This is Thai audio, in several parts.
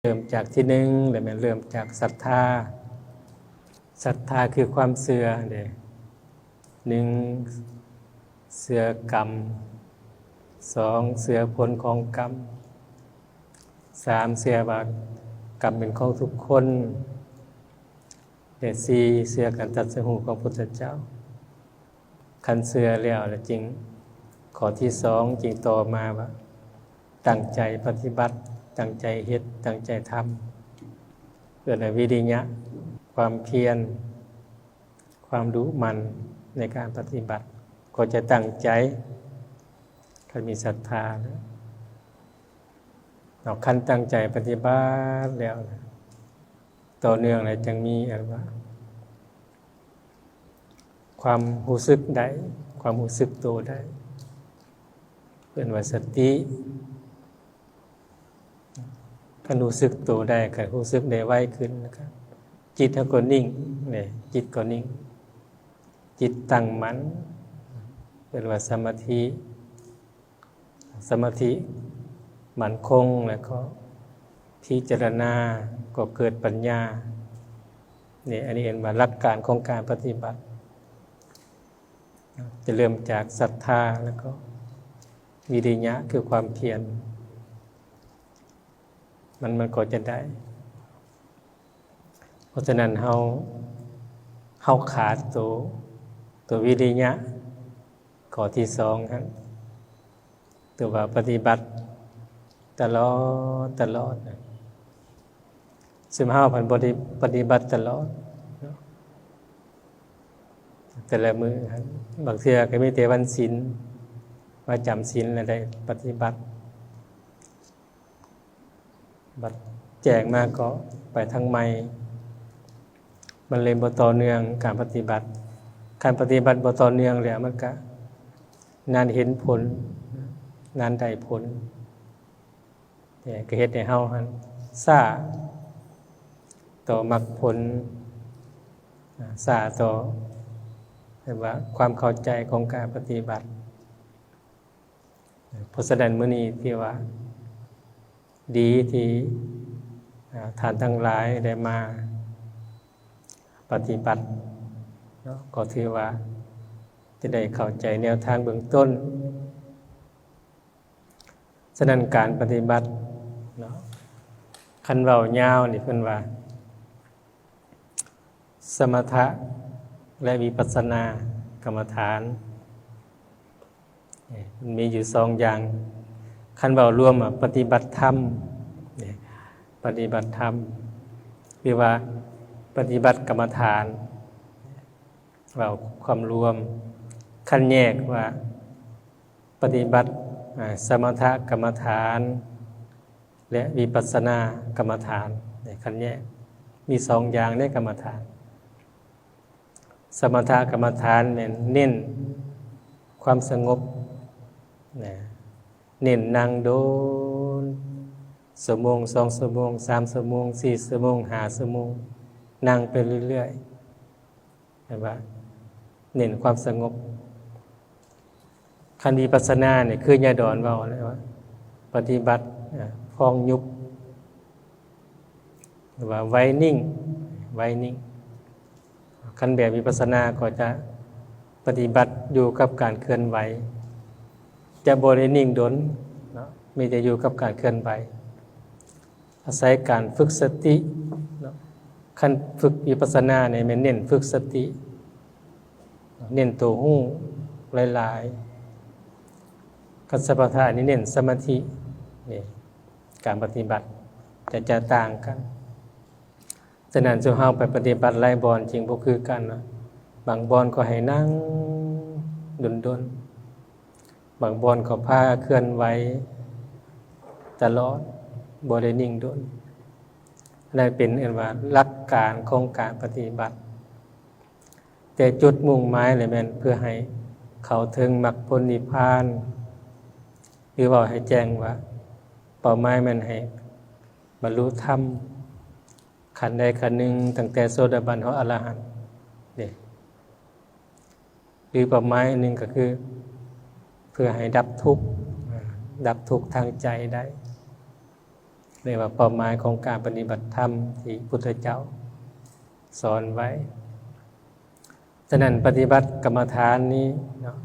เริ่มจากที่หนึ่งเลยมันเริ่มจากศรัทธาศรัทธาคือความเชื่อเด้หนึ่งเชื่อกรรมสองเชื่อผลของกรรมสามเชื่อว่ากรรมเป็นของทุกคนและสี่เชื่อการตรัสรู้ของพระพุทธเจ้าคันเชื่อแล้วจริงข้อที่สองจริงต่อมาว่าตั้งใจปฏิบัติตั้งใจเฮ็ดตั้งใจทำเพื่อวิริยะความเพียรความรู้มันในการปฏิบัติก็จะตั้งใจคันมีศรัทธาเอาคันตั้งใจปฏิบัติแล้วต่อเนื่องเลยจึงมีอะไรว่าความรู้สึกได้ความรู้สึกตัวได้เป็นว่าสติถ้ารู้สึกตัวได้ก็รู้สึกได้ไวขึ้นนะครับจิตก็นิ่งเนี่ยจิตก็นิ่งจิตตั้งมั่นเป็นว่าสมาธิมั่นคงแล้วก็พิจารณาก็เกิดปัญญาเนี่ยอันนี้เห็นว่าหลักการของการปฏิบัติจะเริ่มจากศรัทธาแล้วก็วิริยะคือความเพียรมันก็จะได้ เพราะฉะนั้นเฮาขาดตัววิริยะข้อที่สองครับตัวว่าปฏิบัติตลอดซึ่งเฮาพันปฏิบัติตลอดแต่ละมื้อบางเทื่อก็มีแต่วันศีลว่าจำศีลแล้วได้ปฏิบัติบัดแจกมาก็ไปทางใหม่มันเลยบ่ต่อเนื่องการปฏิบัติการปฏิบัติบ่ต่อเนื่องแล้วมันก็นานเห็นผลนานได้ผลแต่ก็เฮ็ดให้เฮาหั่นซ่าต่อมรรคผลซ่าต่อเรียกว่าความเข้าใจของการปฏิบัติเพราะฉะนั้นมื้อนี้ที่ว่าดีที่ท่านทั้งหลายได้มาปฏิบัติก็ถือว่าจะได้เข้าใจแนวทางเบื้องต้นฉะนั้นการปฏิบัติคันเว้ายาวนี่เพิ่นว่าสมถะและวิปัสสนากรรมฐานมันมีอยู่สองอย่างคันเว้ารวมปฏิบัติธรรมปฏิบัติธรรมหรือว่าปฏิบัติกรรมฐานว่าความรวมคันแยกว่าปฏิบัติสมถกรรมฐานและวิปัสสนากรรมฐานคันแยกมีสองอย่างในกรรมฐานสมถกรรมฐานเน้นความสงบเน้นนั่งโดน1 ชั่วโมง2 ชั่วโมง3 ชั่วโมง4 ชั่วโมง5 ชั่วโมงนั่งไปเรื่อยๆแบบว่าเน้นความสงบคันวิปัสสนาเนี่ยคือยาดอนเว้าเลยว่าปฏิบัติพองยุบหรือว่าไว้นิ่งคันแบบวิปัสสนาก็จะปฏิบัติอยู่กับการเคลื่อนไหวจะบ่ได้นิ่งดนเนาะมีแต่อยู่กับการเคลื่อนไหวอาศัยการฝึกสติขั้นฝึกวิปัสสนาเนี่ยมันเน้นฝึกสติเน้นตัวรู้หลายๆกับสมถะนี่เน้นสมาธินี่การปฏิบัติจะต่างกันฉะนั้นเฮาไปปฏิบัติหลายบอนจริงบ่คือกันนะบางบอนก็ให้นั่งดนบางบอนก็พาเคลื่อนไหวตลอดบ่ได้นิ่งดนนั่นเป็นว่าหลักการของการปฏิบัติแต่จุดมุ่งหมายเลยแม่นเพื่อให้เข้าถึงมรรคผลนิพพานหรือว่าให้แจ้งว่าเป้าหมายมันให้บรรลุธรรมขั้นใดขั้นหนึ่งตั้งแต่โสดาบันถึงอรหันต์นี่หรือเป้าหมายนึงก็คือเพื่อให้ดับทุกข์ทางใจได้ เรียกว่าเป้าหมายของการปฏิบัติธรรมที่พุทธเจ้าสอนไว้ฉะนั้นปฏิบัติกรรมฐานนี้เนาะ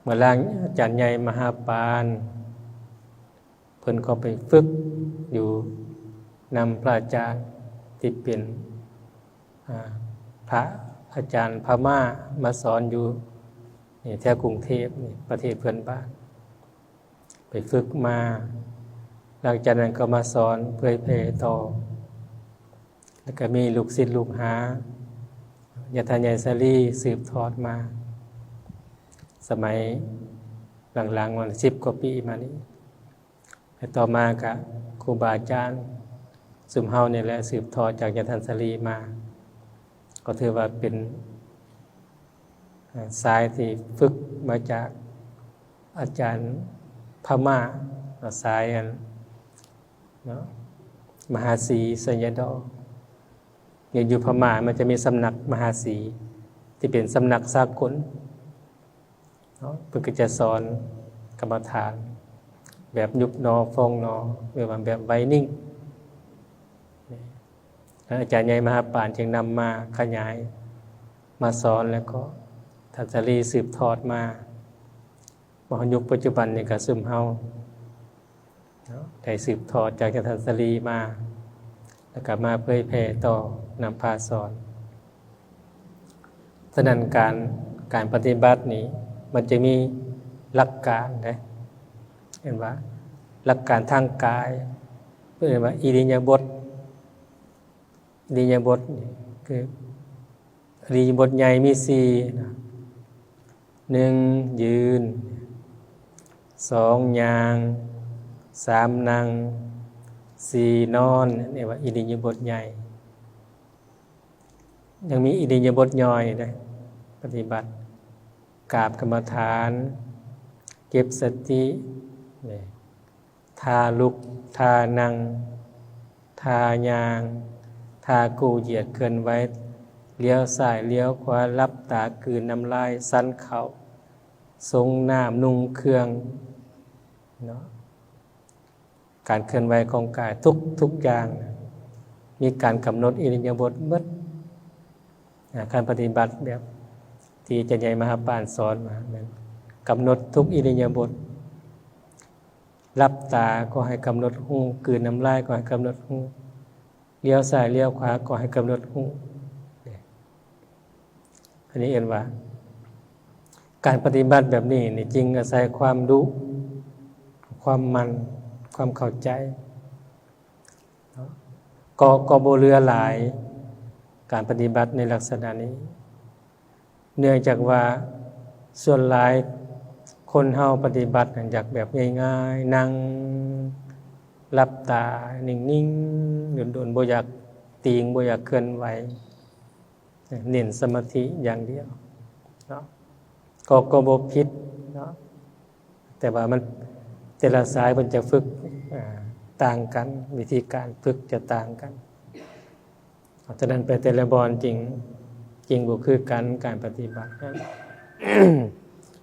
เมื่อล่างอาจารย์ใหญ่มหาปานเพิ่นก็ไปฝึกอยู่นำพระอาจารย์ที่เป็นพระอาจารย์พม่ามาสอนอยู่นี่แถวกรุงเทพนี่ประเทศเพื่อนบ้านไปฝึกมาหลังจากนั้นก็มาสอนเผยแผ่ต่อแล้วก็มีลูกศิษย์ลูกหายะทายายสาลีสืบทอดมาสมัยหลังๆวัน10 กว่าปีมานี้แล้วต่อมาก็ครูบาอาจารย์สุมเฮานี่แหละสืบทอดจากยะทานสาลีมาก็ถือว่าเป็นสายที่ฝึกมาจากอาจารย์พม่าสายเนาะมหาศรีสัญญดออยู่พม่ามันจะมีสำนักมหาศรีที่เป็นสำนักสากลเนาะเพิ่นก็จะสอนกรรมฐานแบบยุบหนอฟองหนอหรือว่าแบบไวนิ่งอาจารย์ใหญ่มหาปานจึงนำมาขยายมาสอนแล้วก็ท่านสาลีสืบทอดมายุคปัจจุบันนี่ก็ซึมเฮาได้สืบทอดจากท่านสาลีมาแล้วก็มาเผยแผ่ต่อนำพาสอนฉะนั้นการปฏิบัตินี้มันจะมีหลักการนะเห็นว่าหลักการทางกายเรียกว่าอิริยาบถคืออิริยาบถใหญ่มี4นะ1ยืน2ย่าง3นั่ง4นอนนี่ว่าอิริยาบถใหญ่ยังมีอิริยาบถย่อยนะปฏิบัติกราบกรรมฐานเก็บสติท่าลุกท่านั่งท่าย่างท่ากูเหยียดเคลื่อนไหวเลี้ยวซ้ายเลี้ยวขวาลับตากลืนน้ำลายสันเข่าทรงน้ำนุ่งเครื่องเนาะการเคลื่อนไหวของกายทุกอย่างมีการกำหนดอิริยาบถหมดการปฏิบัติแบบที่อาจารย์ใหญ่มหาปานสอนมากำหนดทุกอิริยาบถลับตาก็ให้กำหนดหูกลืนน้ำลายก็ให้กำหนดหูเลี้ยวซ้ายเลี้ยวขวาก็ให้กำหนดหูอันนี้เอ็นว่าการปฏิบัติแบบนี้นี่จริงอาศัยความรู้ความมันความเข้าใจก็บ่เรือหลายการปฏิบัติในลักษณะนี้เนื่องจากว่าส่วนหลายคนเฮาปฏิบัติอยากแบบง่ายๆนั่งหลับตานิ่งๆโดนๆบ่อยากตีงบ่อยากเคลื่อนไหวเน้นสมาธิอย่างเดียวเนาะก็บ่ผิดเนาะแต่ว่ามันแต่ละสายมันจะฝึกต่างกันวิธีการฝึกจะต่างกันฉะนั้นไปแต่ละบอนจริงบ่คือกันการปฏิบัติ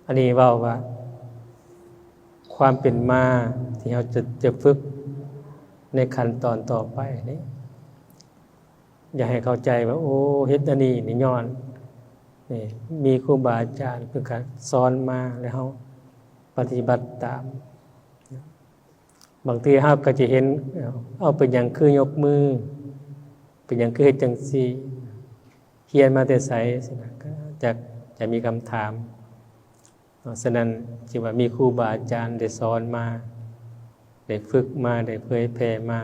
อันนี้เว้าว่าความเป็นมาที่เราจะฝึกในขั้นตอนต่อไปนี่อย่าให้เข้าใจว่าโอ้เฮ็ดอันนี้นี่ย้อนนี่มีครูบาอาจารย์เพิ่นก็สอนมาแล้วเฮาปฏิบัติตามบางทีเฮาก็จะเห็นเอาเป็นหยังคือยกมือเป็นหยังคือเฮ็ดจังซี่เรียนมาแต่ไสสินะก็จะมีคำถามฉะนั้นจึงว่ามีครูบาอาจารย์ได้สอนมาได้ฝึกมาได้เผยแผ่มา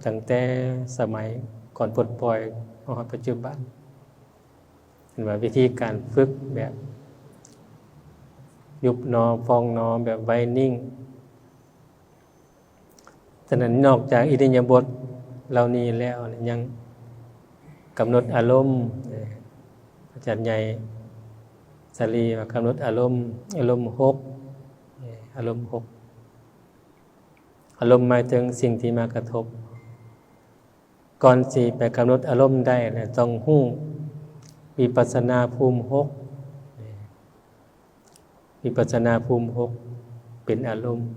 ตั้งแต่สมัยก่อนปลดปล่อยมาปัจจุบันเห็นว่าวิธีการฝึกแบบยุบหนอฟองหนอแบบไวนิ่งฉะนั้นนอกจากอิริยาบถเหล่านี้แล้วยังกำหนดอารมณ์อาจารย์ใหญ่สาลีกำหนดอารมณ์6อารมณ์หมายถึงสิ่งที่มากระทบก่อนสิไปกำหนดอารมณ์ได้ต้องฮู้วิปัสสนาภูมิ6วิปัสสนาภูมิ6เป็นอารมณ์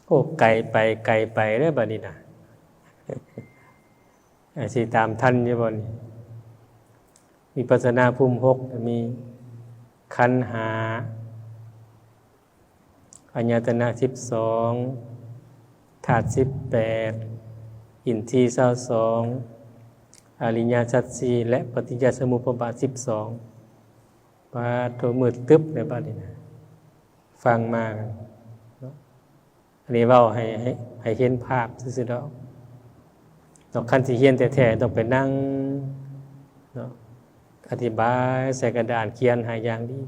โอ้ไกลไปไกลไปเด้อบัดนี้นะสิตามทันอยู่บ่นี่วิปัสสนาภูมิ6มีขันธ์5อายตนะ12ธาตุ18อินทรีย์22อริยสัจ4และปฏิจจสมุปบาท12บาดโตมืดตึ๊บในบัดนี้นะฟังมากันอันนี้เว้าให้เห็นภาพซื่อๆดอกต้องคันสิเรียนแท้ๆต้องไปนั่งเนาะอธิบายใส่กระดานเขียนให้อย่างดี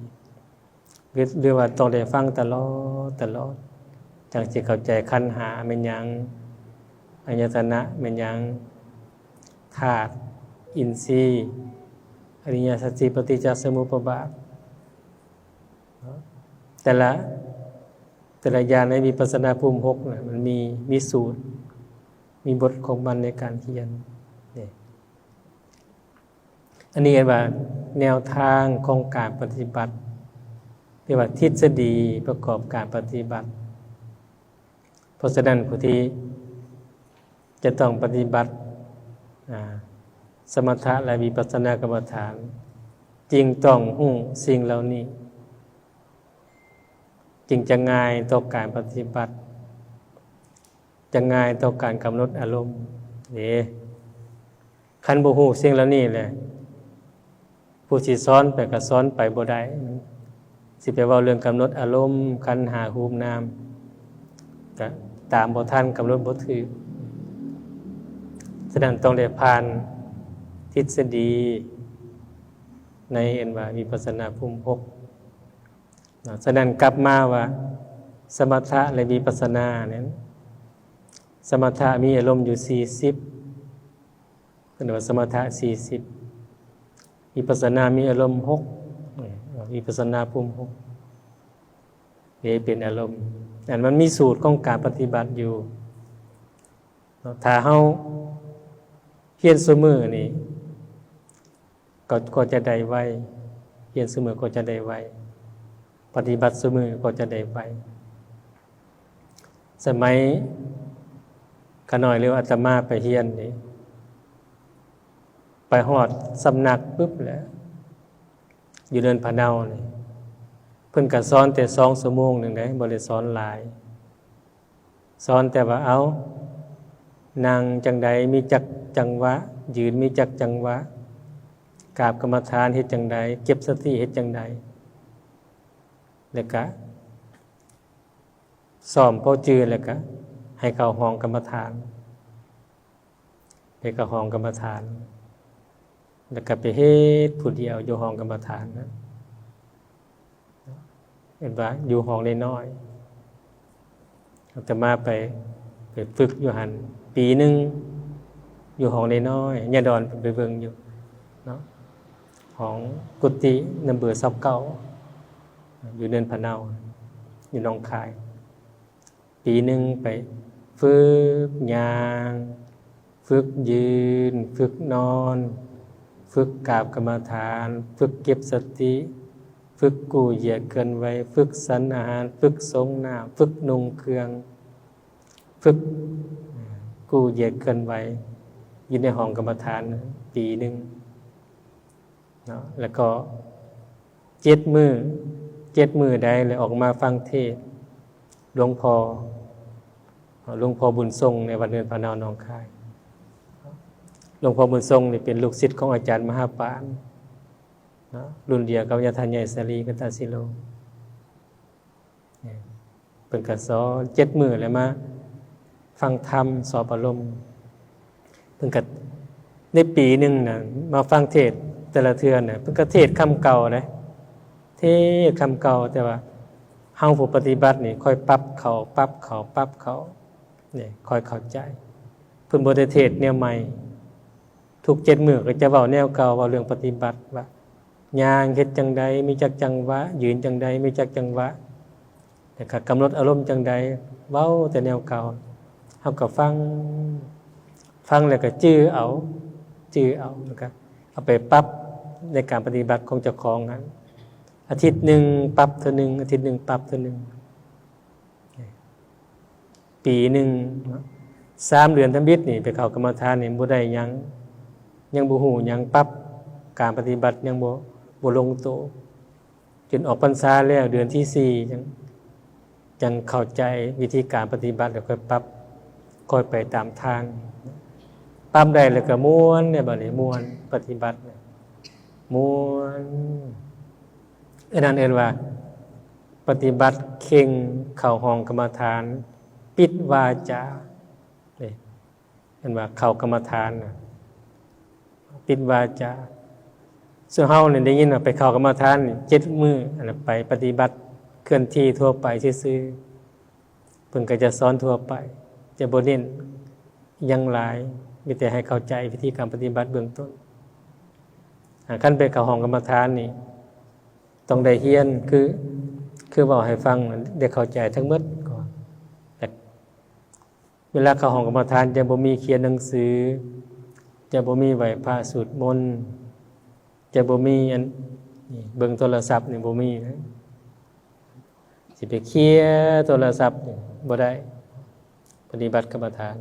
หรือว่าต้องได้ฟังตลอดจังสิเข้าใจขันธ์5แม่นหยังอายตนะแม่นหยังธาตุอินทรีย์อริยสัจ4ปฏิจจสมุปบาทแต่ละอย่างในวิปัสสนาภูมิ6น่ะมันมีสูตรมีบทของมันในการเขียนนี่อันนี้เรียกว่าแนวทางของการปฏิบัติเรียกว่าทฤษฎีประกอบการปฏิบัติเพราะฉะนั้นผู้ที่จะต้องปฏิบัติสมถะและวิปัสสนากรรมฐานจริงต้องรู้สิ่งเหล่านี้จึงจะง่ายต่อการปฏิบัติจะง่ายต่อการกำหนดอารมณ์คันบ่ฮู้สิ่งเหล่านี้แหละผู้สิสอนไปก็สอนไปบ่ได้สิไปเว้าเรื่องกำหนดอารมณ์ขันธ์5รูปนามก็ตามบ่ทันกำหนดบ่ถูกฉะนั้นต้องได้ผ่านทฤษฎีในอันว่าวิปัสสนาภูมิ6ฉะนั้นกลับมาว่าสมถะและวิปัสสนานั้นสมถะมีอารมณ์อยู่40เป็นว่าสมถะ40วิปัสสนามีอารมณ์6วิปัสสนาภูมิ6นี่เป็นอารมณ์แต่มันมีสูตรของการปฏิบัติอยู่ถ้าเฮาเพียรซุมื้อนี่ก็จะได้ไวเพียรซุมื้อก็จะได้ไวปฏิบัติซุมื้อก็จะได้ไวสมัยขน้อยเร็วอาตมาไปเฮียนนี่ไปฮอดสำนักปึ๊บแหละอยู่เดินพะเนานี่เพิ่นก็สอนแต่2ชั่วโมงนึงได้บ่ได้สอนหลายสอนแต่ว่าเอานั่งจังใดมีจักจังหวะยืนมีจักจังหวะกราบกรรมฐานเฮ็ดจังใดเก็บสติเฮ็ดจังใดแล้วก็ซ้อมพอจือแล้วก็ให้เข้าห้องกรรมฐานไปเข้าห้องกรรมฐานแล้วก็ไปเฮ็ดผู้เดียวอยู่ห้องกรรมฐานนะเห็นว่าอยู่ห้องน้อยๆอาตมาไปฝึกอยู่หั่นปีนึงอยู่ห้องน้อยๆญาดอนไปเบิ่งอยู่เนาะห้องกุฏินำเบอร์29อยู่เนินพะเนาอยู่หนองคายปีนึงไปฝึกย่างฝึกยืนฝึกนอนฝึกกราบกรรมฐานฝึกเก็บสติฝึกกู้เหยียดเกินไว้ฝึกสันอาหารฝึกสงน้ำฝึกนุ่งเครื่องฝึกกู้เหยียดเกินไว้อยู่ในห้องกรรมฐานปีนึงเนาะแล้วก็7 มื้อใดเลยออกมาฟังเทศน์หลวงพ่อบุญทรงในวัดเนินพะเนาหนองคายหลวงพ่อบุญทรงนี่เป็นลูกศิษย์ของอาจารย์มหาปานนะรุ่นเดียวกับยาทานใหญ่สารีกตาสิโลเพิ่นก็สอน7 มื้อแล้วมาฟังธรรมสอบอารมณ์เพิ่นก็ในปีนึงน่ะมาฟังเทศน์แต่ละเทื่อน่ะเพิ่นก็เทศน์คำเก่านะเทศน์คำเก่าแต่ว่าเฮาผู้ปฏิบัตินี่ค่อยปรับเขานี่ค่อยเข้าใจเพิ่นบ่ได้เทศน์แนวใหม่ทุก7 มื้อก็จะเว้าแนวเก่าเว้าเรื่องปฏิบัติว่าย่างเฮ็ดจังใดมีจักจังหวะยืนจังใดมีจักจังหวะแต่ก็กำหนดอารมณ์จังใดเว้าแต่แนวเก่าเฮาก็ฟังแล้วก็จื้อเอาแล้วก็เอาไปปรับในการปฏิบัติของเจ้าของนั้นอาทิตย์นึงปรับเทื่อนึงอาทิตย์นึงปรับเทื่อนึง ปีหนึ่ง3 เดือนทำบิดนี่ไปเข้ากรรมฐานนี่บ่ได้หยังบ่ฮู้หยังปรับการปฏิบัติยังบ่ลงโตะจนออกพรรษาแล้วเดือนที่4จังเข้าใจวิธีการปฏิบัติแล้วค่อยปรับค่อยไปตามทางปรับได้แล้วก็ม่วนเนี่ยบัดนี้ม่วนปฏิบัติม่วนอันนั้นเอิ้นว่าปฏิบัติเข่งเข้าห้องกรรมฐานปิดวาจานี่เห็นว่าเข้ากรรมฐานน่ะปิดวาจาส่วนเฮานี่ได้ยินว่าไปเข้ากรรมฐานนี่7 มื้ออันนั้นไปปฏิบัติเคลื่อนที่ทั่วไปซื่อๆเพิ่นก็จะสอนทั่วไปจะบ่เน้นหยังหลายมีแต่ให้เข้าใจวิธีการปฏิบัติเบื้องต้นคันไปเข้าห้องกรรมฐานนี่ต้องได้เรียนคือเว้าให้ฟังได้เข้าใจทั้งหมดก่อนแต่เวลาเข้าห้องกรรมฐานจะบ่มีเขียนหนังสือจะบ่มีไหว้พระสวดมนต์จะบ่มีอันนี่เบิ่งโทรศัพท์นี่บ่มีนะสิไปเคลียร์โทรศัพท์นี่บ่ได้ปฏิบัติกรรมฐาน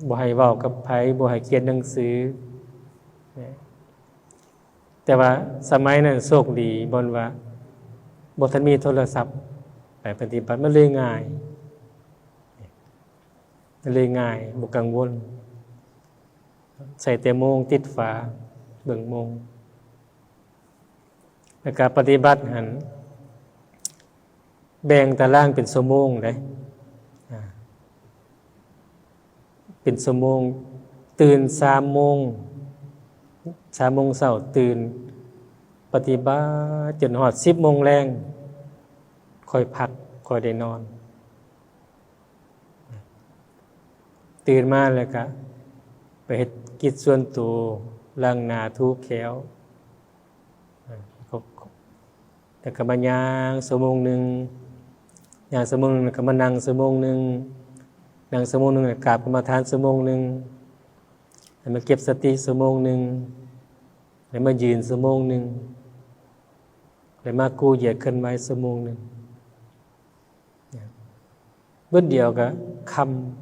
บ่ให้เว้ากับไผบ่ให้เขียนหนังสือแต่ว่าสมัยนั้นโชคดีบ่นว่าบ่ทันมีโทรศัพท์ไปปฏิบัติมันเลยง่ายบ่กังวลใส่แต่โมงติดฝาเบิ่งโมงแล้วก็ปฏิบัติหันแบ่งตารางเป็นชั่วโมงได้เป็นชั่วโมงตื่น3 โมงเช้าตื่นปฏิบัติจนฮอด10 โมงแลงค่อยพักค่อยได้นอนตื่นมาแล้วก็ไปเฮ็ดกิจส่วนตัวล้างหน้าถูแขวแล้วก็มาย่างชั่วโมงนึงย่างชั่วโมงนึงแล้วก็มานั่งชั่วโมงนึงนั่งชั่วโมงนึงแล้วกราบกรรมฐานชั่วโมงนึงแล้วมาเก็บสติชั่วโมงนึงแล้วมายืนชั่วโมงนึงแล้วมากู้เหยียดเคลื่อนไหวชั่วโมงนึงเบิ่งเดียวก็ค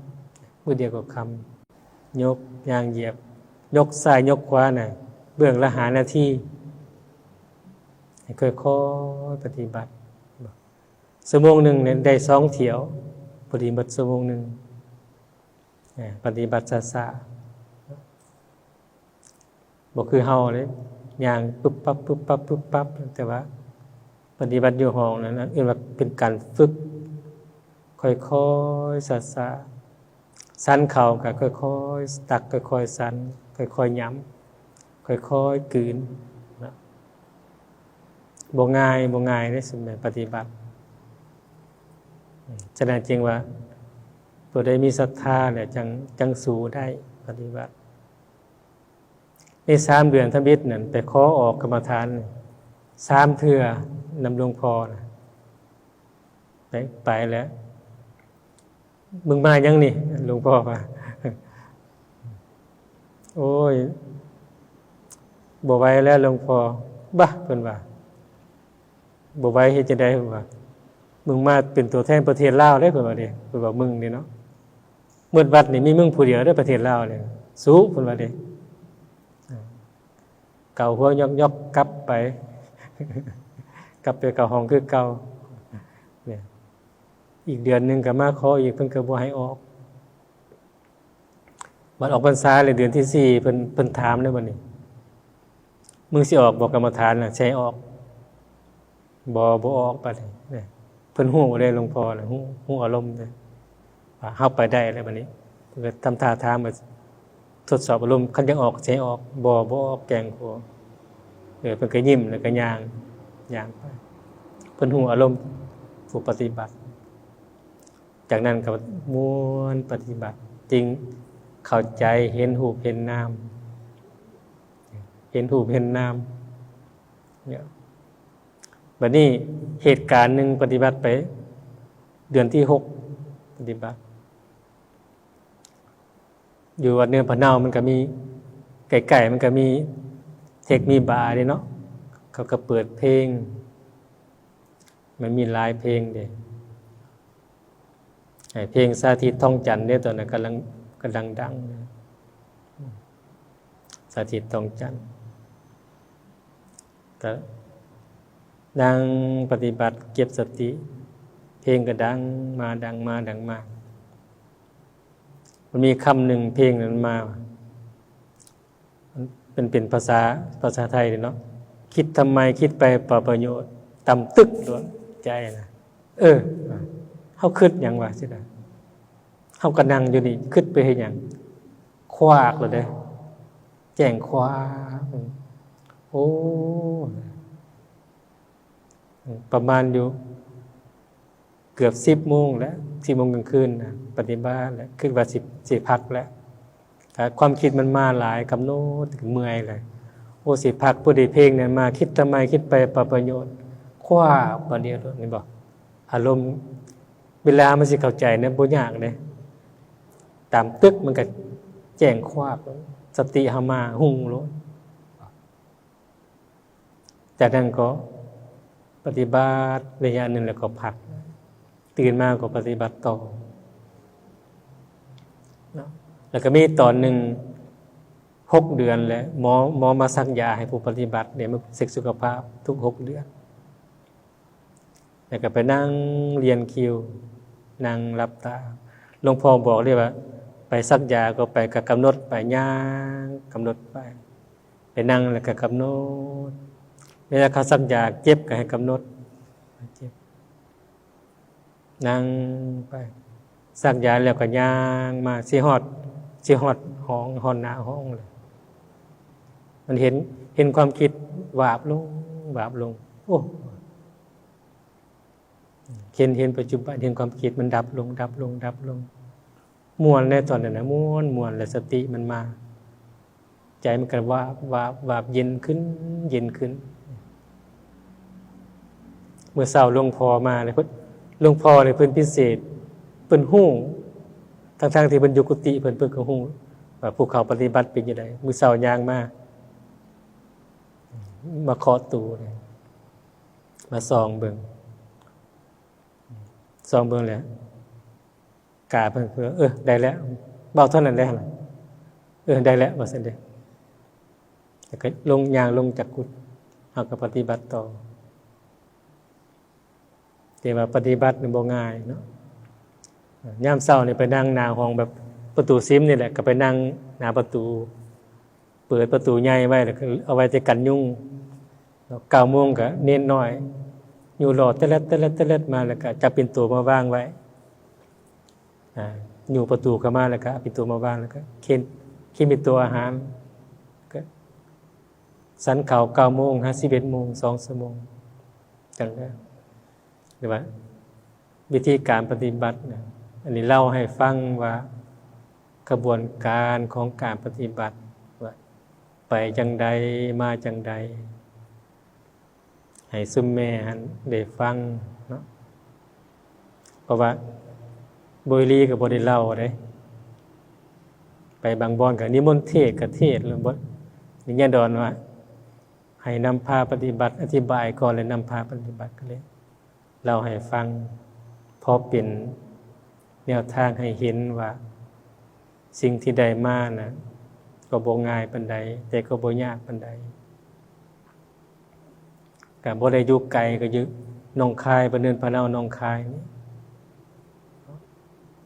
ำเบิ่งเดียวก็คำยกย่างเหยียบยกซ้ายยกขวาน่ะเบื้องละ5 นาทีให้ค่อยๆปฏิบัติชั่วโมงนึงเนี่ยได้2 เที่ยวพอดีหมดชั่วโมงนึงปฏิบัติช้าๆบ่คือเฮาเลยย่างปึ๊บปั๊บปึ๊บปั๊บปึ๊บปั๊บแต่ว่าปฏิบัติอยู่ห้องนั้นเรียกว่าเป็นการฝึกค่อยๆช้าๆสันเข่าก็ค่อยๆตักค่อยๆสันค่อยๆย้ำค่อยๆกลืนนะบ่ง่ายในสมัยปฏิบัติฉะนั้นจริงว่าผู้ใดมีศรัทธาเนี่ยจังสู้ได้ปฏิบัติใน3 เดือนทมิตรนั่นไปขอออกกรรมฐาน3 เทื่อนำหลวงพ่อนะไปแล้วมึงมายังนี่หลวงพ่อว่าโอ้ยบ่ไหวแล้วหลวงพ่อบ้าเพิ่นว่าบ่ไหวเฮ็ดจังได๋เพิ่นว่ามึงมาเป็นตัวแทนประเทศลาวเด้เพิ่นว่าเด้เพิ่นว่ามึงนี่เนาะเมื่อวัดนี่มีมึงผู้เดียวเด้อประเทศลาวเนี่ยสู้เพิ่นว่าเด้เก่าหัวยอกๆกลับไปกลับไปเก่าห้องคือเก่าเนี่ยอีกเดือนนึงก็มาขออีกเพิ่นก็บ่ให้ออกบัดออกพรรษาเลยเดือนที่4เพิ่นถามได้บัดนี้มึงสิออกบ่กรรมฐานน่ะใช้ออกบ่ออกบัดนี้เนี่ยเพิ่นฮู้เลยหลวงพ่อน่ะฮู้อารมณ์เลยว่าเฮาไปได้แล้วบัดนี้เพิ่นก็ทำท่าทางมาทดสอบอารมณ์คันยังออกใช้ออกบ่ออกแกงหัวเพิ่นก็ยิ้มแล้วก็ย่างไปเพิ่นฮู้อารมณ์ผู้ปฏิบัติจากนั้นก็ม่วนปฏิบัติจริงเข้าใจเห็นรูปเห็นนามเนี่ยบัดนี้เหตุการณ์นึงปฏิบัติไปเดือนที่6ปฏิบัติอยู่วัดเนื้อพะเนามันก็มีไก่มันก็มีเทคมีบาร์เด้เนาะเขาก็เปิดเพลงมันมีหลายเพลงเด้ เพลงสาธิตท่องจันทร์เนี่ยตอนนั้นกำลังดังสาธิตท่องจันทร์ก็ดังปฏิบัติเก็บสติเพลงก็ดังมามันมีคำหนึ่งเพลงนั้นมาเป็นภาษาไทยเนาะคิดทำไมคิดไปเปล่าประโยชน์ต่ำตึกดวงใจนะเฮาคิดหยังวะสิล่ะเฮาก็นั่งอยู่นี่คิดไปเฮ็ดหยังคว้ากแล้วเด้แจ้งคว้าโอ้ประมาณอยู่เกือบ10 โมงแล้ว10 โมงกลางคืนนะปฏิบัติแล้วคิดว่าสิพักแล้วความคิดมันมาหลายกำโนดถึงเมื่อยเลยโอ้สิพักผู้ใดเพลงนั้นมาคิดทำไมคิดไปเปล่าประโยชน์คว้าประเดี๋ยวนี่บอกอารมณ์เวลามันสิเข้าใจนะบ่ยากเด้ตามตึกมันก็แจ้งคว้าสติเฮามาหุ่งโลดจากนั้นก็ปฏิบัติระยะนึงแล้วก็พักตื่นมาก็ปฏิบัติต่อแล้วก็มีตอนหนึ่ง6 เดือนแล้วหมอมาซักยาให้ผู้ปฏิบัติเนี่ยมันเช็คสุขภาพทุก6 เดือนแล้วก็ไปนั่งเรียนคิวนั่งรับตาหลวงพ่อบอกเลยว่าไปซักยาก็ไปก็กำหนดไปย่างกำหนดไปนั่งแล้วก็กำหนดเวลาเขาซักยาเจ็บก็ให้กำหนดเจ็บนั่งไปซักยาแล้วก็ย่างมาสิฮอดห้องหน้าห้องเลยมันเห็นความคิดวาบลงโอ้เห็นปัจจุบันเห็นความคิดมันดับลงม่วนในตอนนั้นนะม่วนแล้วสติมันมาใจมันก็วาบเย็นขึ้นเมื่อเช้าหลวงพ่อมาเลยหลวงพ่อเลยเพิ่นพิเศษเพิ่นฮู้ทั้งที่เพิ่นอยู่กุฏิเพิ่นก็ฮู้ว่าผู้เขาปฏิบัติเป็นจังได๋มื้อเช้าย่างมาเคาะตู้เลยมาส่องเบิ่งแล้วกาเพิ่นได้แล้วเบาเท่านั้นแหละได้แล้วว่าซั่นเด้แล้วก็ลงจากกุฏิเฮาก็ปฏิบัติต่อแต่ว่าปฏิบัตินี่บ่ง่ายเนาะยามเช้านี่ไปนั่งหน้าห้องแบบประตูซิมนี่แหละก็ไปนั่งหน้าประตูเปิดประตูใหญ่ไว้แล้วก็เอาไว้แต่กันยุง9 โมงก็เน้นน้อยอยู่รอเตล็ดมาแล้วก็จับปิ่นโตมาวางไว้อยู่ประตูเข้ามาแล้วก็ปิ่นโตมาวางแล้วก็เข็นปิ่นโตอาหารก็สันข้าว9 โมง11 โมง2 ชั่วโมงจังได๋หรือว่าวิธีการปฏิบัติอันนี้เล่าให้ฟังว่ากระบวนการของการปฏิบัติว่าไปจังใดมาจังใดให้ซุมแม่ได้ฟังเนาะเพราะว่าบ่รีก็บ่ได้เล่าเด้ไปบางบ่อนก็นิมนต์เทศก็เทศแล้วบ่นี่อย่าดอนว่าให้นำพาปฏิบัติอธิบายก่อนแล้วนำพาปฏิบัติก็เลยเล่าให้ฟังพอเป็นแนวทางให้เห็นว่าสิ่งที่ได้มานะก็บ่ง่ายปานใดแต่ก็บ่ยากปานใดก็บ่ได้อยู่ไกลก็อยู่หนองคายปานเนินพะเนาหนองคายนี่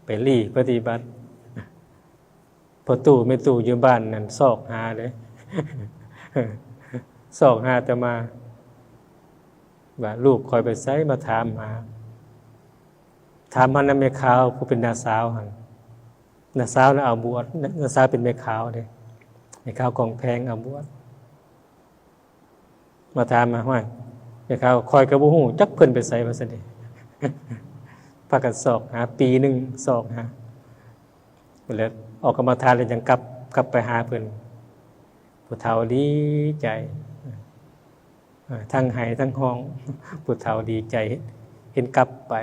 ไปลี่ปฏิบัติพอตู้ไม่ตู้อยู่บ้านนั่นซอกหาเลยซอกหาแต่มาว่าลูกคอยไปไสมาถามหานำแม่ขาวผู้เป็นน้าสาวหั่นน้าสาวน่ะเอาบวชน้าสาวเป็นแม่ขาวเด้แม่ขาวของแพงเอาบวชมาถามมาว่าแม่ขาวคอยก็บ่ฮู้จักเพิ่นไปไสว่าซั่นเด้พากันสอกหาปีนึงสอกหาแล้วออกกรรมฐานแล้วจังกลับไปหาเพิ่นผู้เฒ่าดีใจทั้งไห้ทั้งห้องผู้เฒ่าดีใจเห็นกลับไป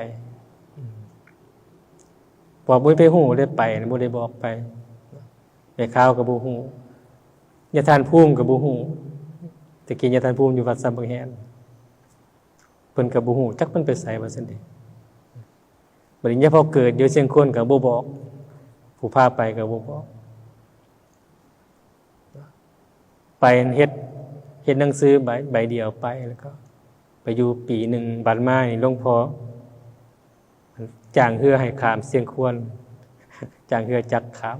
บอกบ่ไปฮู้ได้ไปบ่ได้บอกไปแม่ขาวก็บ่ฮู้ญาทานภูมิก็บ่ฮู้ตะกี้ญาทานภูมิอยู่วัดสำบักแหนเพิ่นก็บ่ฮู้จักเพิ่นไปไสว่าซั่นเด้ บัดนี้พอเกิดอยู่เชียงควรก็บ่บอกผู้พาไปก็บ่บอกไปเฮ็ดหนังสือใบเดียวไปแล้วก็ไปอยู่ปีหนึ่งบัดมานี่หลวงพ่อจ้างเรือให้ข้ามเชียงควรจ้างเรือจักข้า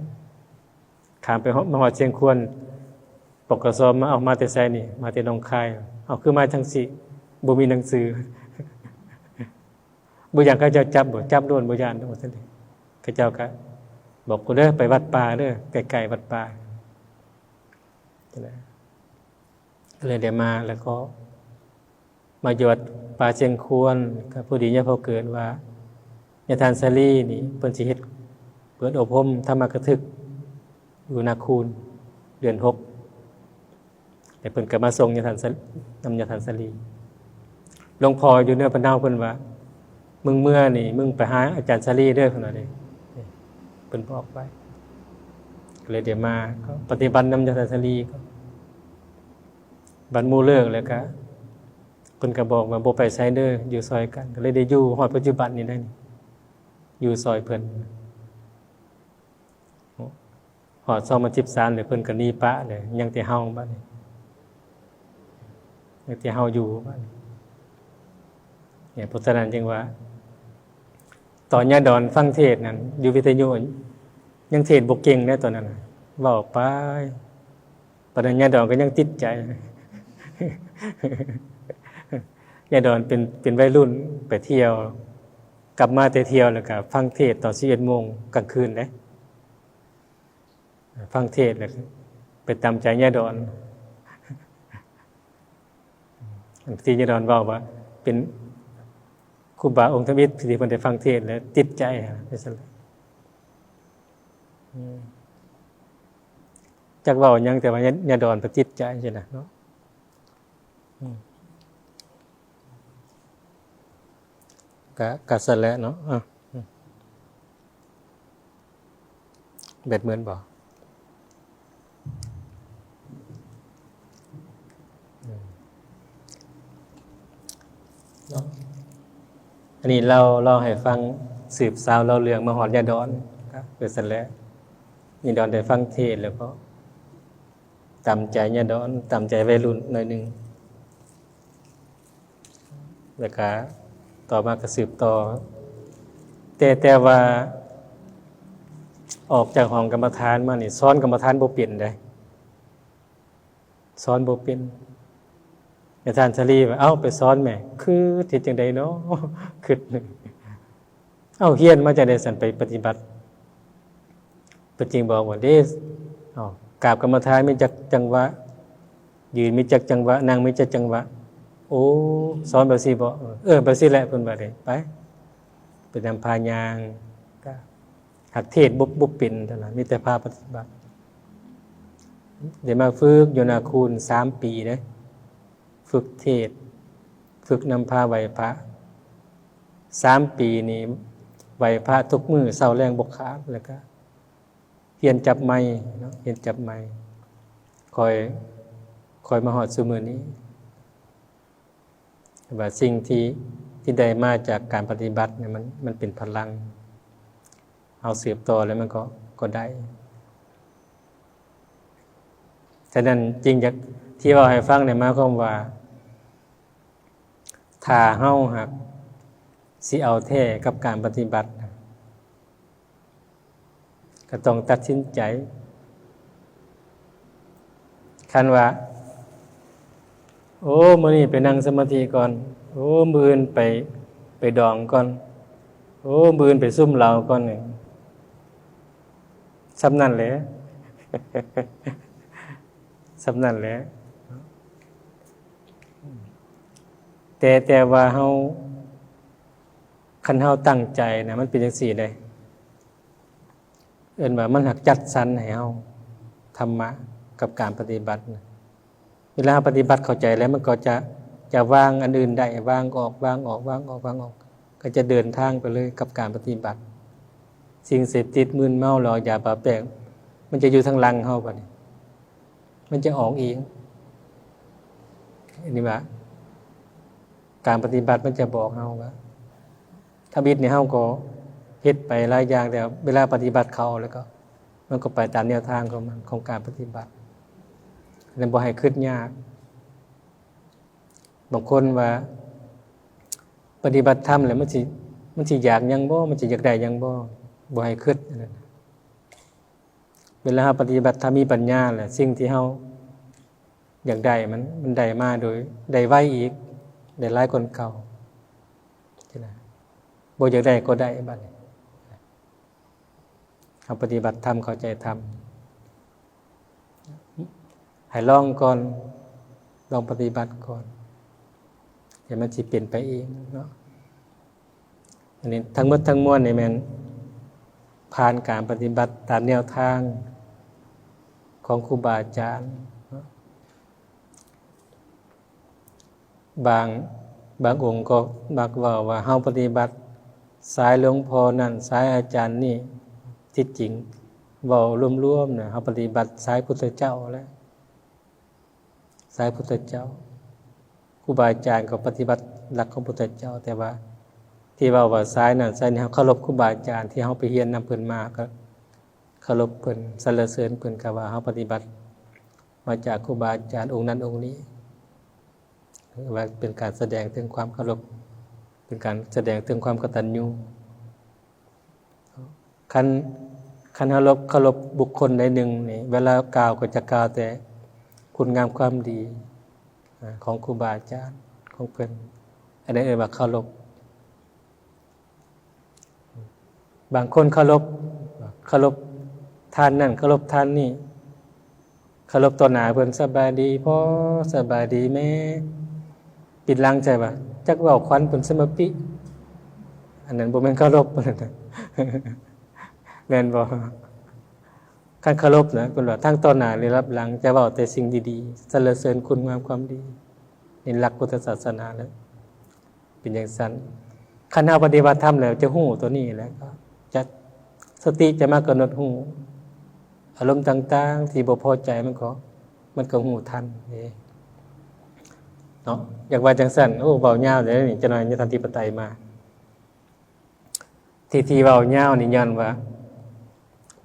มไปมาฮอดเชียงควรปกสมาเอามาแต่ไสนี่มาแต่หนองคายเอาคือมาจังสิบ่มีหนังสือบ่อยากเขาเจ้าจับโดนบ่ย่านว่าซั่นเด้เขาเจ้าก็บอกกูเด้อไปวัดป่าเด้อใกล้ๆวัดป่าก็เลยได้มาแล้วก็มาอยู่วัดป่าเชียงควรก็พอดีเนี่ยพอเกิดว่าญาทานสลีนี่เพิ่นสิเฮ็ดเปิดอบรมธรรมกถึกอยู่นาคูนเดือน6แต่เพิ่นก็มาส่งญาทานนำญาทานสลีหลวงพ่ออยู่เนื้อพะเนาเพิ่นว่ามึงเมื่อนี่มึงไปหาอาจารย์สลีเด้อเพิ่นว่าเด้เพิ่นบอกไว้ก็เลยเดี๋ยวมาก็ปฏิบัตินำญาทานสลีก็บัดหมู่เลิกแล้วก็เพิ่นก็บอกว่าบ่ไปไสเด้ออยู่ซอยกันก็เลยได้อยู่ฮอดปัจจุบันนี้ได้อยู่ซอยเพิ่นฮอด2013เลยเพิ่นก็หนีปะเลยยังแต่เฮาบัดนี้ยังแต่เฮาอยู่บัดนี้เนี่ยเพราะฉะนั้นจึงว่าตอนญาดอนฟังเทศน์นั้นอยู่วิทยุยังเทศน์บ่เก่งได้ตอนนั้นเว้าไปปานญาดอนก็ยังติดใจญาดอนเป็นวัยรุ่นไปเที่ยวกลับมาแต่เที่ยวแล้วก็ฟังเทศน์ตอน 11:00 นกลางคืนเด้ฟังเทศน์แล้วไปตามใจญาดอนที่ญาดอนเว้าว่าเป็นครูบาองค์ธรรมิตรที่เพิ่นได้ฟังเทศน์แล้วติดใจไปซั่นแหละจักเว้าหยังแต่ว่าญาดอนเพิ่นติดใจใช่น่ะเนาะก็ซั่นแหละเนาะเบ็ดเหมือนบ่อันนี้เราให้ฟังสืบสาวเราเรื่องมาฮอดญาดอนครับเป็นซั่นแหละญาดอนได้ฟังเทศน์แล้วก็ตามใจญาดอนตามใจวัยรุ่นหน่อยนึงแล้วก็ต่อมาก็สืบต่อแต่ว่าออกจากห้องกรรมฐานมานี่สอนกรรมฐานบ่เป็นได้สอนบ่เป็นอาจารย์ชลีว่าเอ้าไปสอนแม่คือเฮ็ดจังได๋เนาะคิดเอ้าเฮียนมาจังได๋สั่นไปปฏิบัติเพิ่นจึงบอกว่าเด้กราบกรรมฐานมีจักจังหวะยืนมีจักจังหวะนั่งมีจักจังหวะโอ้สอนแบบซี่บ่แบบซี่แหละเพิ่นว่าได้ไปนำพายางก็หักเทศบ่เป็นเท่านั้นมีแต่พาปฏิบัติได้มาฝึกอยู่นาคูน3 ปีเด้ฝึกเทศฝึกนำพาไหวพระ3 ปีนี้ไหวพระทุกมื้อเช้าแลงบ่ขาดแล้วก็เรียนจับไม้เนาะเรียนจับไม้คอยมาฮอดซุมื้อนี้ว่าสิ่งที่ได้มาจากการปฏิบัติเนี่ยมันเป็นพลังเอาสืบต่อแล้วมันก็ได้ฉะนั้นจริงจากที่ว่าให้ฟังเนี่ยหมายความว่าถ้าเฮาหักสิเอาแท้กับการปฏิบัติก็ต้องตัดสินใจคันว่าโอ้มื้อนี้ไปนั่งสมาธิก่อนโอ้มื้ออื่นไปดองก่อนโอ้มื้ออื่นไปซุ่มเหล้าก่อนนี่สำนั้นแหละสำนั้นแหละแต่ว่าเฮาคันเฮาตั้งใจนะมันเป็นจังซี่เด้เอิ้นว่ามันหักจัดสรรให้เฮาธรรมะกับการปฏิบัติเวลาปฏิบัติเข้าใจแล้วมันก็จะวางอันอื่นได้วางออกก็จะเดินทางไปเลยกับการปฏิบัติสิ่งเสพติดมึนเมาหลอกยาปลาแป้งมันจะอยู่ทางหลังเฮาบัดนี้มันจะออกเองอันนี้ว่าการปฏิบัติมันจะบอกเฮาว่าถ้าบิดนี่เฮาก็ เฮ็ดไปหลายอย่างแล้วเวลาปฏิบัติเขาแล้วก็มันก็ไปตามแนวทางของมันของการปฏิบัตินั้นบ่ให้คิดยากบางคนว่าปฏิบัติธรรมแล้วมันสิอยากหยังบ่มันสิอยากได้หยังบ่ให้คิดนั่นน่ะเวลาปฏิบัติธรรมมีปัญญาแหละสิ่งที่เฮาอยากได้มันได้มาโดยได้ไวอีกได้หลายคนเก่าใช่ไหมบ่อยากได้ก็ได้บัดนี้เฮาปฏิบัติธรรมเข้าใจธรรมให้ลองก่อนลองปฏิบัติก่อนเดี๋ยวมันสิเป็นไปเองเนาะอันนี้ทั้งหมดทั้งมวลนี่แม่นผ่านการปฏิบัติตามแนวทางของครูบาอาจารย์บางองค์ก็มักว่าเฮาปฏิบัติสายหลวงพ่อนั่นสายอาจารย์นี่ที่จริงเว้ารวมๆน่ะเฮาปฏิบัติสายพุทธเจ้าแล้วสายพุทธเจ้าครูบาอาจารย์ก็ปฏิบัติหลักของพุทธเจ้าแต่ว่าที่ว่าสายนั้นสายนี้เฮาเคารพครูบาอาจารย์ที่เฮาไปเรียนนำเพิ่นมาก็เคารพเพิ่นสรรเสริญเพิ่นก็ว่าเฮาปฏิบัติมาจากครูบาอาจารย์องค์นั้นองค์นี้ว่าเป็นการแสดงถึงความเคารพเป็นการแสดงถึงความกตัญญูคันเคารพบุคคลใดหนึ่งนี่เวลากล่าวก็จะกล่าวแต่คุณงามความดีของครูบาอาจารย์ของเพิ่นอันนี้ว่าเคารพบางคนเคารพท่านนั่นเคารพท่านนี่เคารพต่อหน้าเพิ่นสบายดีพ่อสบายดีแม่ปิดหลังใจว่าจักเว้าควันเพิ่นสมปิอันนั้นบ่แม่นเคารพนั่นน่ะแม่นบ่คันเคารพนะเพิ่นว่าทั้งต่อหน้าหรือรับหลังจะเว้าแต่สิ่งดีๆสรรเสริญคุณงามความดีนี่หลักพุทธศาสนาแล้วเป็นอย่างนั้นคันเฮาปฏิบัติธรรมแล้วจะฮู้ตัวนี้แล้วก็จะสติจะมากำหนดฮู้อารมณ์ต่างๆที่บ่พอใจมันก็ฮู้ทันเนาะอยากว่าจังซั่นโอ้เว้ายาวเด้นี่จักหน่อยจะทันทีปไตยมาที่เว้ายาวนี่ย้อนว่า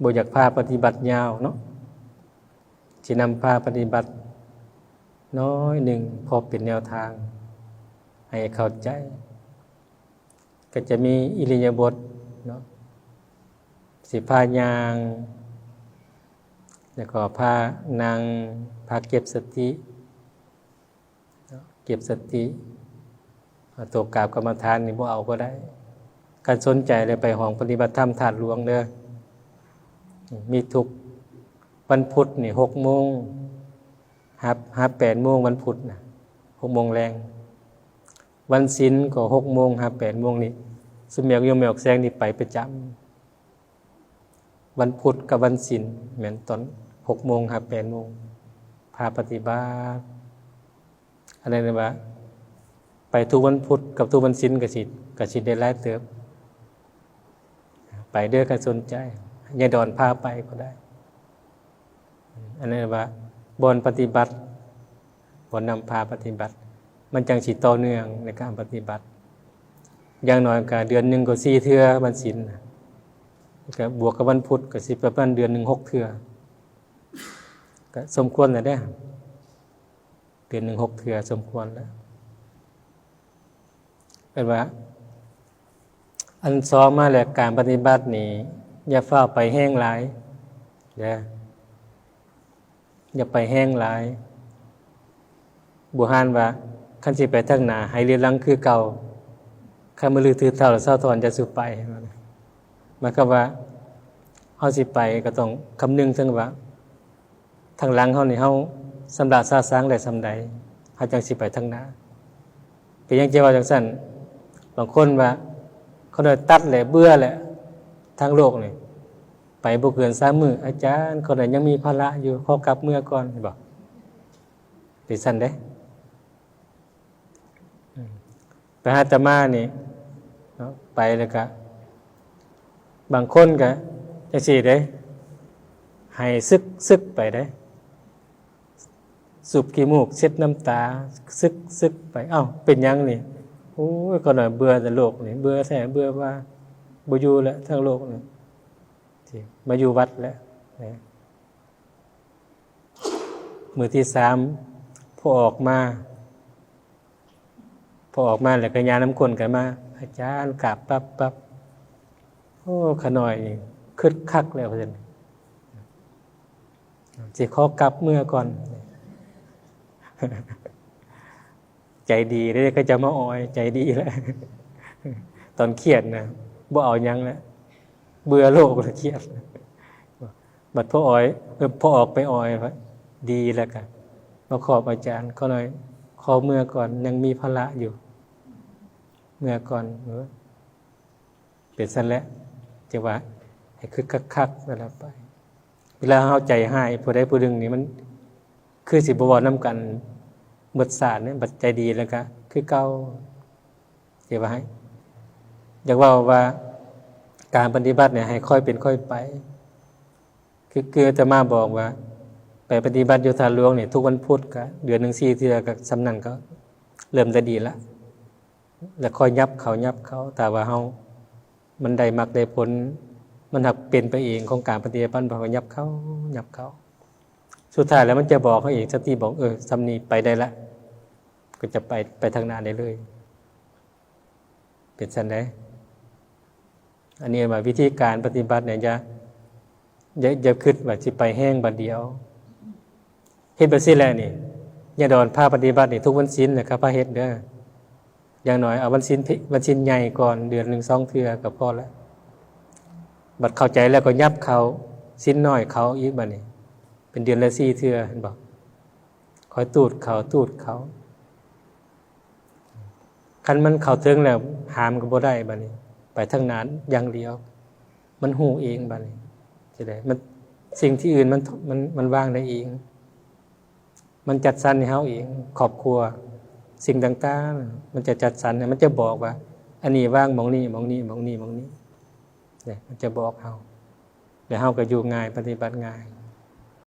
บ่อยากพาปฏิบัติยาวเนาะสินำพาปฏิบัติน้อยหนึ่งพอเป็นแนวทางให้เข้าใจก็จะมีอิริยาบถเนาะสิพายางแล้วก็พานั่งพาเก็บสติเก็บสติตัวกราบกรรมฐานนี่บ่เอาก็ได้การสนใจเลยไปห้องปฏิบัติธรรมธาตุหลวงเด้อมีทุกวันพุธนี่6 โมง8 โมงวันพุธน่ะ6 โมงแรงวันศีลก็6 โมง8 โมงนี่สมัยยมแมวแสงนี่ไปประจำวันพุธกับวันศีลแม่นตอน6 โมง8 โมงพาปฏิบัติอะไรนะว่าไปทุกวันพุธกับทุกวันศีลก็สิได้หลายเติบไปเด้อกันสนใจยายดอนพาไปก็ได้อันนั้นว่าบนปฏิบัติบนนำพาปฏิบัติมันจังสิต่อเนื่องในการปฏิบัติอย่างน้อยก็เดือนหนึ่งก็4 เทื่อวันศีลก็บวกกับวันพุธก็สิประมาณเดือนหนึ่ง6 เทื่อก็สมควรแล้วเด้อเดือนหนึ่ง6 เทื่อสมควรแล้วเป็นว่าอันซ้อมมาแล้วการปฏิบัตินี่อย่าฟ้าวไปแห้งหลายเด้ออย่าไปแห้งหลายบุหานว่าคันสิไปทางหน้าให้เรียนหลังคือเก่าคันมือลือถือเท่าแล้วเศร้าถอนจะสุไปหมายความว่าเฮาสิไปก็ต้องคำนึงถึงว่าทางหลังเฮานี่เฮาสำราญซาซางได้สำใดเฮาจังสิไปทางหน้าเป็นจังว่าจังซั่นบางคนว่าเขาได้ตัดแหละเบื่อแหละทางโลกนี่ไปบ่เกิน3 มื้ออาจารย์คนนั้นยังมีภาระอยู่ขอกลับเมื่อก่อนบอกเป็นซั่นเด้ไปหาอาตมานี่ไปแล้วก็บางคนก็จังซี่เด้ให้ซึกไปเด้สูบขี้มูกเช็ดน้ำตาซึกไปอ้าวเป็นหยังนี่โอ้ยก็หน่อยเบื่อแต่โลกนี่เบื่อแท้เบื่อว่า บ่อยู่แล้วทั้งโลกนี่ที่มาอยู่วัดแล้วนะมื้อที่3พอออกมาแล้วก็ญาณน้ำคนกันมาอาจารย์กราบปั๊บโอ้ขน่อยนี่คึกคักแล้วเพิ่นสิขอกลับเมื่อก่อนใจดีเลยก็จะมาออยใจดีแล้วตอนเครียดนะบ่เอายังแล้วเบื่อโลกแล้วเครียดบัดพ่อออยพ่อออกไปออยดีแล้วกันมาขอบอาจารย์ก็เลยขอเมื่อก่อนยังมีภาระอยู่เมื่อก่อนเป็นซั่นแหละจะว่าให้คึกคักๆนั่นแหละไปเวลาเฮาใจหายผู้ใดผู้หนึ่งนี่มันคือสิบ่เว้านำกันหมดศาสตร์เนี่ยบัดใจดีแล้วก็คือเก่าสิว่าให้อยากว่าการปฏิบัติเนี่ยให้ค่อยเป็นค่อยไปคืออาตมาบอกว่าไปปฏิบัติอยู่ทานหลวงเนี่ยทุกวันพุธก็เดือนนึง4เทื่อก็สำนั้นก็เริ่มจะดีแล้วแล้วค่อยยับเขาแต่ว่าเฮามันได้มรรคได้ผลมันหักเป็นไปเองของการปฏิบัติบ่ยับเขาสุดท้ายแล้วมันจะบอกเขาเองสติบอกสำนี้ไปได้ละก็จะไปทางหน้าได้เลยเป็นซั่นได้อันนี้ว่าวิธีการปฏิบัติเนี่ยอย่าคิดว่าสิไปแห้งบัดเดียวเฮ็ดบ่ซี่แหละนี่อย่าดอนพาปฏิบัตินี่ทุกวันศีลนะครับพาเฮ็ดเด้ออย่างน้อยเอาวันศีลใหญ่ก่อนเดือนนึง2เทื่อก็พอแล้วบัดเข้าใจแล้วก็ยับเขาศีลน้อยเขาอีกบัดนี้เป็นเดือนละ4เทื่อเห็นบ่คอยตูดเขาคันมันเข้าถึงแล้วหามก็บ่ได้บัดนี้ไปทางนั้นอย่างเดียวมันฮู้เองบัดนี้สิได้มันสิ่งที่อื่นมันวางได้เองมันจัดสรรให้เฮาเองครอบครัวสิ่งต่างๆมันจะจัดสรรมันจะบอกว่าอันนี้วางหม้องนี้เนี่ยมันจะบอกเฮาแล้วเฮาก็อยู่ง่ายปฏิบัติง่าย